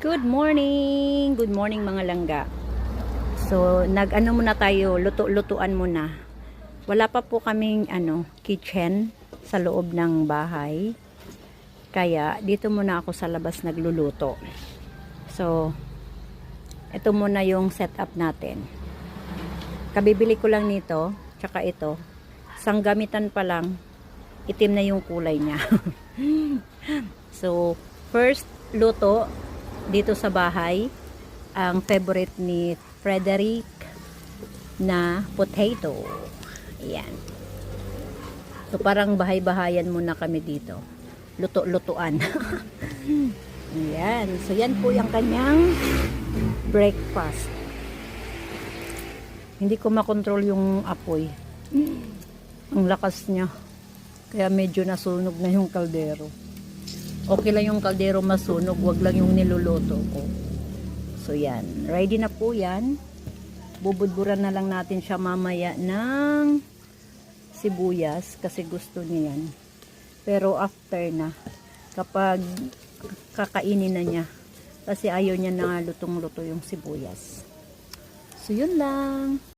Good morning! Good morning mga langga. So, nag-ano muna tayo, luto-lutuan muna. Wala pa po kaming kitchen sa loob ng bahay. Kaya, dito muna ako sa labas nagluluto. So, ito muna yung setup natin. Kabibili ko lang nito, tsaka ito. Sanggamitan pa lang, itim na yung kulay niya. So, first luto dito sa bahay, ang favorite ni Frederick na potato. Ayan. So, parang bahay-bahayan muna kami dito. Luto-lutuan. Ayan. So, yan po yung kanyang breakfast. Hindi ko makontrol yung apoy. Ang lakas niya. Kaya medyo nasunog na yung kaldero. Okay lang yung kaldero masunog, wag lang yung niluluto ko. So yan, ready na po yan. Bubudburan na lang natin siya mamaya ng sibuyas kasi gusto niya yan. Pero after na, kapag kakainin na niya, kasi ayaw niya na lutong-luto yung sibuyas. So yun lang.